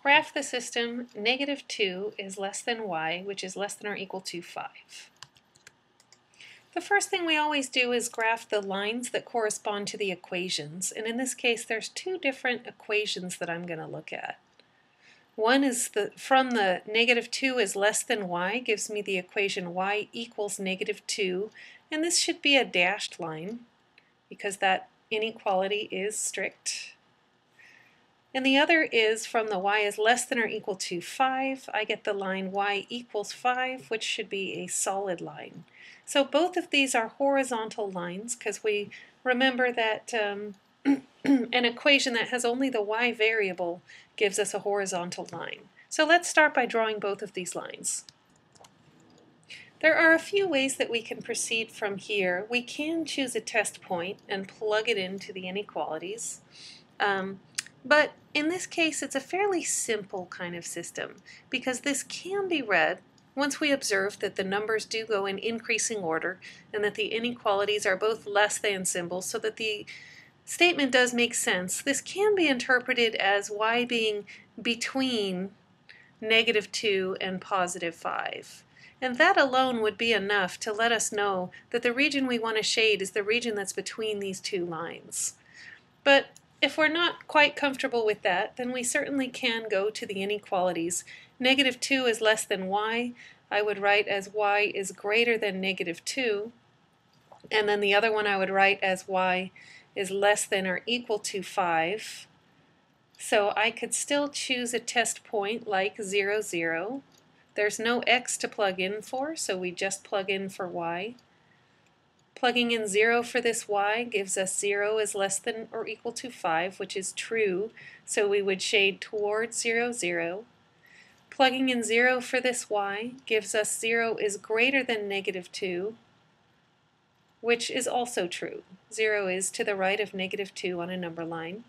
Graph the system -2 is less than y, which is less than or equal to 5. The first thing we always do is graph the lines that correspond to the equations, and in this case there's two different equations that I'm going to look at. One is from the -2 is less than y gives me the equation y equals -2, and this should be a dashed line because that inequality is strict. And the other is from the y is less than or equal to 5, I get the line y equals 5, which should be a solid line. So both of these are horizontal lines because we remember that an equation that has only the y variable gives us a horizontal line. So let's start by drawing both of these lines. There are a few ways that we can proceed from here. We can choose a test point and plug it into the inequalities. But in this case, it's a fairly simple kind of system because this can be read once we observe that the numbers do go in increasing order and that the inequalities are both less than symbols so that the statement does make sense. This can be interpreted as y being between -2 and +5. And that alone would be enough to let us know that the region we want to shade is the region that's between these two lines. But if we're not quite comfortable with that, then we certainly can go to the inequalities. -2 is less than y. I would write as y is greater than -2. And then the other one I would write as y is less than or equal to 5. So I could still choose a test point like 0, 0. There's no x to plug in for, so we just plug in for y. Plugging in 0 for this y gives us 0 is less than or equal to 5, which is true, so we would shade towards 0, 0. Plugging in 0 for this y gives us 0 is greater than -2, which is also true. 0 is to the right of -2 on a number line.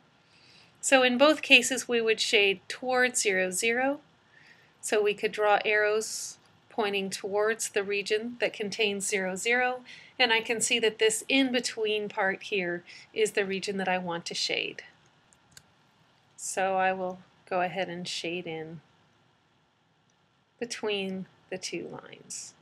So in both cases we would shade towards 0, 0, so we could draw arrows pointing towards the region that contains 0, 0, and I can see that this in-between part here is the region that I want to shade. So I will go ahead and shade in between the two lines.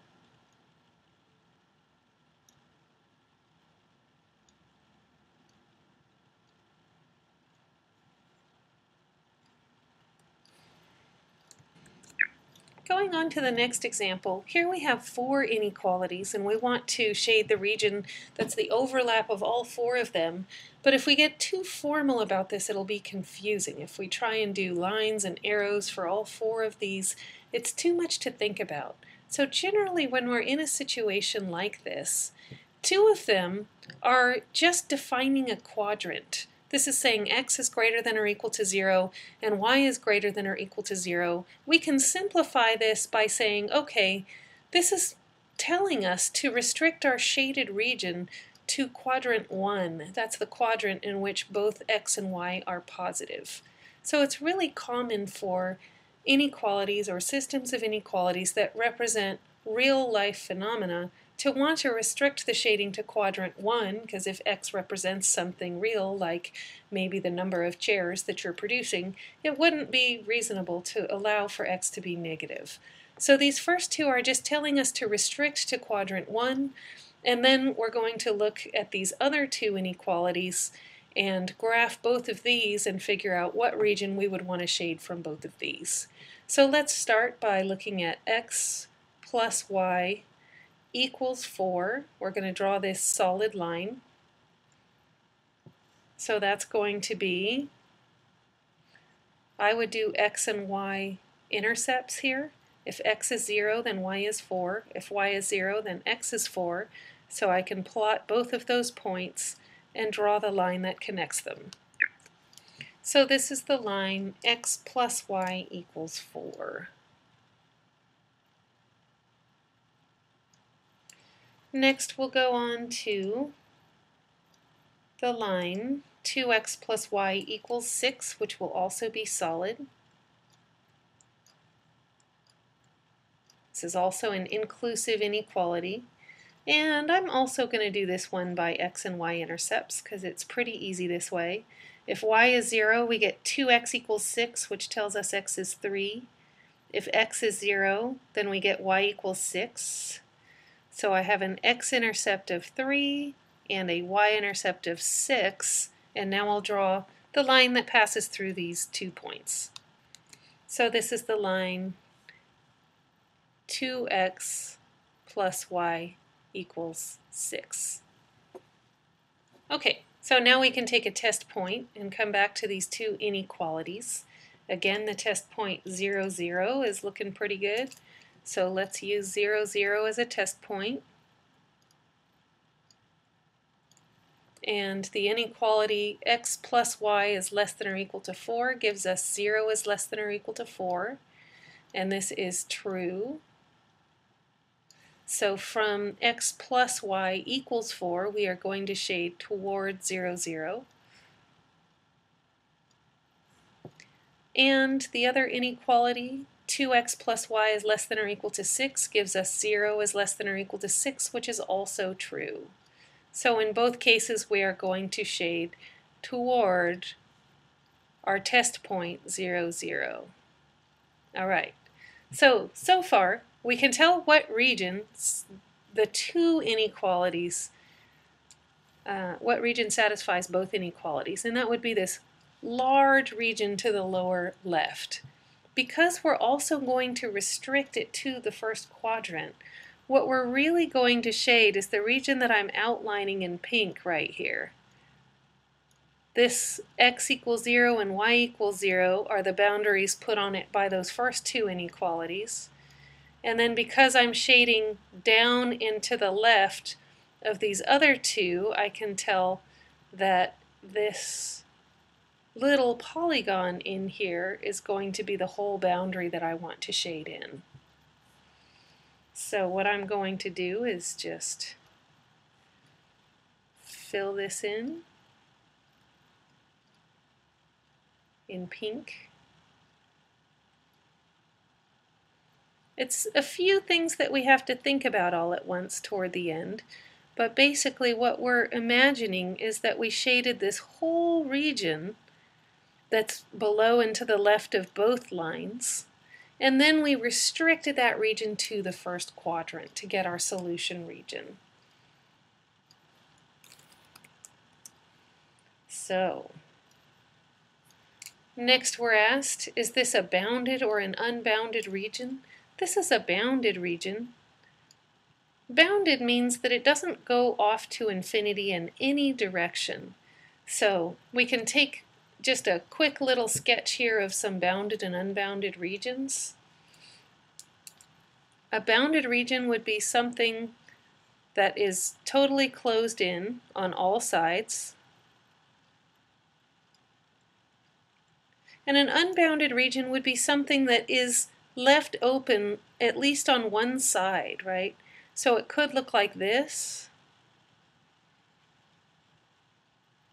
Going on to the next example, here we have 4 inequalities and we want to shade the region that's the overlap of all 4 of them. But if we get too formal about this, it'll be confusing. If we try and do lines and arrows for all 4 of these, it's too much to think about. So generally when we're in a situation like this, 2 of them are just defining a quadrant. This is saying x is greater than or equal to 0 and y is greater than or equal to 0. We can simplify this by saying, okay, this is telling us to restrict our shaded region to quadrant 1. That's the quadrant in which both x and y are positive. So it's really common for inequalities or systems of inequalities that represent real-life phenomena to want to restrict the shading to quadrant 1, because if x represents something real, like maybe the number of chairs that you're producing, it wouldn't be reasonable to allow for x to be negative. So these first 2 are just telling us to restrict to quadrant 1, and then we're going to look at these other 2 inequalities and graph both of these and figure out what region we would want to shade from both of these. So let's start by looking at x plus y equals 4. We're going to draw this solid line. So that's going to be, I would do x and y intercepts here. If x is 0, then y is 4. If y is 0, then x is 4. So I can plot both of those points and draw the line that connects them. So this is the line x plus y equals 4. Next we'll go on to the line 2x plus y equals 6, which will also be solid. This is also an inclusive inequality. And I'm also going to do this one by x and y intercepts because it's pretty easy this way. If y is 0, we get 2x equals 6, which tells us x is 3. If x is 0, then we get y equals 6. So I have an x-intercept of 3 and a y-intercept of 6, and now I'll draw the line that passes through these 2 points. So this is the line 2x plus y equals 6. Okay, so now we can take a test point and come back to these two inequalities. Again, the test point 0, 0 is looking pretty good. So let's use 0, 0 as a test point. And the inequality x plus y is less than or equal to 4 gives us 0 is less than or equal to 4. And this is true. So from x plus y equals 4, we are going to shade toward 0, 0. And the other inequality, 2x plus y is less than or equal to 6, gives us 0 is less than or equal to 6, which is also true. So in both cases, we are going to shade toward our test point 0, 0. All right. So far, we can tell what regions the two inequalities, what region satisfies both inequalities, and that would be this large region to the lower left. Because we're also going to restrict it to the first quadrant, what we're really going to shade is the region that I'm outlining in pink right here. This x equals 0 and y equals 0 are the boundaries put on it by those first two inequalities. And then because I'm shading down into the left of these other two, I can tell that this little polygon in here is going to be the whole boundary that I want to shade in. So what I'm going to do is just fill this in pink. It's a few things that we have to think about all at once toward the end, but basically what we're imagining is that we shaded this whole region that's below and to the left of both lines, and then we restricted that region to the first quadrant to get our solution region. So, next we're asked, is this a bounded or an unbounded region? This is a bounded region. Bounded means that it doesn't go off to infinity in any direction. So we can take just a quick little sketch here of some bounded and unbounded regions. A bounded region would be something that is totally closed in on all sides. And an unbounded region would be something that is left open at least on one side, right? So it could look like this.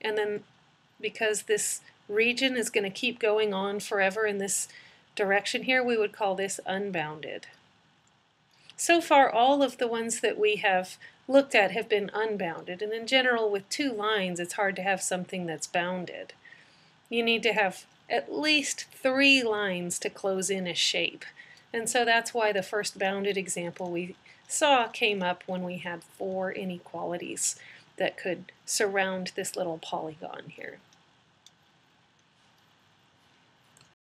And then because this region is going to keep going on forever in this direction here, we would call this unbounded. So far, all of the ones that we have looked at have been unbounded. And in general, with two lines, it's hard to have something that's bounded. You need to have at least 3 lines to close in a shape. And so that's why the first bounded example we saw came up when we had 4 inequalities that could surround this little polygon here.